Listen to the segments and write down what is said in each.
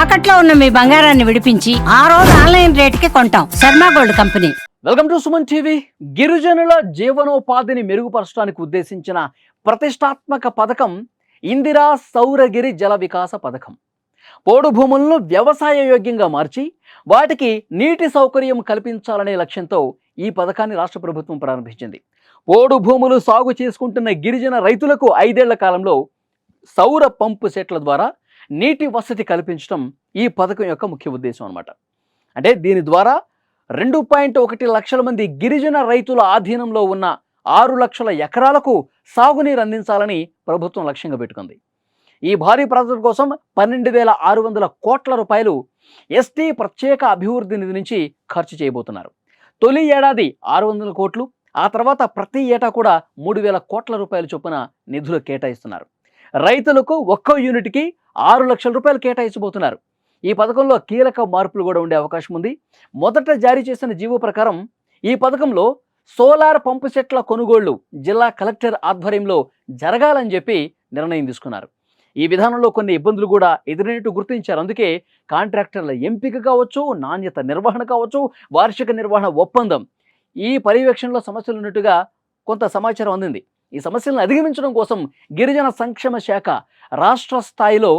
తాకట్లో ఉన్న మీ బంగారాన్ని విడిపించి ఆ రోజు ఆన్లైన్ రేటుకి కొంటాం. Sharma gold company. Welcome to Suman TV. గిరిజనుల జీవనోపాధిని మెరుగుపరచడానికి ఉద్దేశించిన ప్రతిష్టాత్మక పథకం ఇందిరా సౌరగిరి జల వికాస పథకం. పోడు భూములను వ్యవసాయ యోగ్యంగా మార్చి వాటికి నీటి సౌకర్యం కల్పించాలనే లక్ష్యంతో ఈ పథకాన్ని రాష్ట్ర ప్రభుత్వం ప్రారంభించింది. పోడు భూములు సాగు చేసుకుంటున్న గిరిజన రైతులకు 5 ఏళ్ల కాలంలో సౌర పంపు సెట్ల ద్వారా నీటి వసతి కల్పించడం ఈ పథకం యొక్క ముఖ్య ఉద్దేశం అన్నమాట. అంటే దీని ద్వారా 2.1 లక్షల మంది గిరిజన రైతుల ఆధీనంలో ఉన్న 6 లక్షల ఎకరాలకు సాగునీరు అందించాలని ప్రభుత్వం లక్ష్యంగా పెట్టుకుంది. ఈ భారీ ప్రాజెక్టు కోసం 12,600 కోట్ల రూపాయలు ఎస్టీ ప్రత్యేక అభివృద్ధి నిధి నుంచి ఖర్చు చేయబోతున్నారు. తొలి ఏడాది 600 కోట్లు, ఆ తర్వాత ప్రతి ఏటా కూడా 3,000 కోట్ల రూపాయల చొప్పున నిధులు కేటాయిస్తున్నారు. రైతులకు ఒక్క యూనిట్కి 6 లక్షల రూపాయలు కేటాయించబోతున్నారు. ఈ పథకంలో కీలక మార్పులు కూడా ఉండే అవకాశం ఉంది. మొదట జారీ చేసిన జీవో ప్రకారం ఈ పథకంలో సోలార్ పంపు సెట్ల కొనుగోళ్లు జిల్లా కలెక్టర్ ఆధ్వర్యంలో జరగాలని చెప్పి నిర్ణయం తీసుకున్నారు. ఈ విధానంలో కొన్ని ఇబ్బందులు కూడా ఎదురైనట్టు గుర్తించారు. అందుకే కాంట్రాక్టర్ల ఎంపిక కావచ్చు, నాణ్యత నిర్వహణ కావచ్చు, వార్షిక నిర్వహణ ఒప్పందం ఈ పర్యవేక్షణలో సమస్యలు ఉన్నట్టుగా కొంత సమాచారం అందింది. ఈ సమస్యలను అధిగమించడం కోసం గిరిజన సంక్షేమ శాఖ రాష్ట్ర స్థాయిలో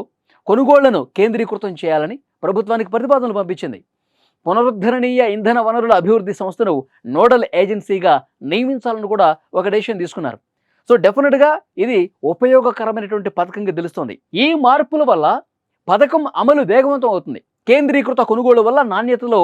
కొనుగోళ్లను కేంద్రీకృతం చేయాలని ప్రభుత్వానికి ప్రతిపాదనలు పంపించింది. పునరుద్ధరణీయ ఇంధన వనరుల అభివృద్ధి సంస్థను నోడల్ ఏజెన్సీగా నియమించాలని కూడా ఒక డెసిషన్ తీసుకున్నారు. సో డెఫినెట్గా ఇది ఉపయోగకరమైనటువంటి పథకంగా తెలుస్తోంది. ఈ మార్పుల వల్ల పథకం అమలు వేగవంతం అవుతుంది. కేంద్రీకృత కొనుగోలు వల్ల నాణ్యతలో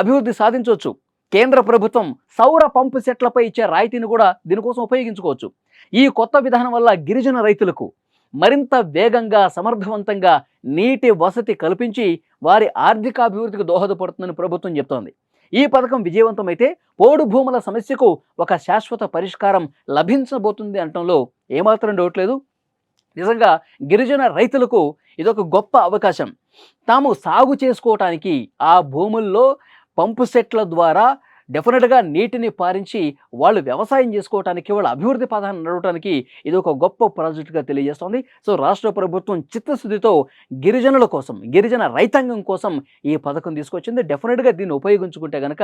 అభివృద్ధి సాధించవచ్చు. కేంద్ర ప్రభుత్వం సౌర పంపు సెట్లపై ఇచ్చే రాయితీని కూడా దీనికోసం ఉపయోగించుకోవచ్చు. ఈ కొత్త విధానం వల్ల గిరిజన రైతులకు మరింత వేగంగా, సమర్థవంతంగా నీటి వసతి కల్పించి వారి ఆర్థికాభివృద్ధికి దోహదపడుతుందని ప్రభుత్వం చెప్తోంది. ఈ పథకం విజయవంతమైతే పోడు భూముల సమస్యకు ఒక శాశ్వత పరిష్కారం లభించబోతుంది అనటంలో ఏమాత్రం డౌట్ లేదు. నిజంగా గిరిజన రైతులకు ఇదొక గొప్ప అవకాశం. తాము సాగు చేసుకోవటానికి ఆ భూముల్లో పంపు సెట్ల ద్వారా డెఫినెట్గా నీటిని పారించి వాళ్ళు వ్యవసాయం చేసుకోవడానికి, వాళ్ళ అభివృద్ధి పథాన్ని నడవడానికి ఇది ఒక గొప్ప ప్రాజెక్టుగా తెలియజేస్తోంది. సో రాష్ట్ర ప్రభుత్వం చిత్తశుద్ధితో గిరిజనుల కోసం, గిరిజన రైతాంగం కోసం ఈ పథకం తీసుకొచ్చింది. డెఫినెట్గా దీన్ని ఉపయోగించుకుంటే కనుక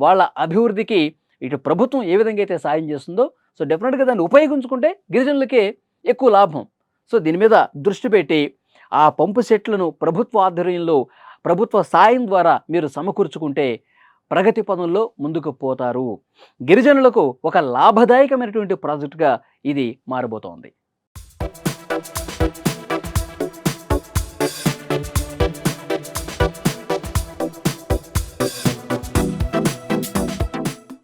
వాళ్ళ అభివృద్ధికి ఇటు ప్రభుత్వం ఏ విధంగా అయితే సాయం చేస్తుందో, సో డెఫినెట్గా దాన్ని ఉపయోగించుకుంటే గిరిజనులకే ఎక్కువ లాభం. సో దీని మీద దృష్టి పెట్టి ఆ పంపు సెట్లను ప్రభుత్వ ఆధ్వర్యంలో ప్రభుత్వ సాయం ద్వారా మీరు సమకూర్చుకుంటే ప్రగతి పనుల్లో ముందుకు పోతారు. గిరిజనులకు ఒక లాభదాయకమైనటువంటి ప్రాజెక్టుగా ఇది మారబోతోంది.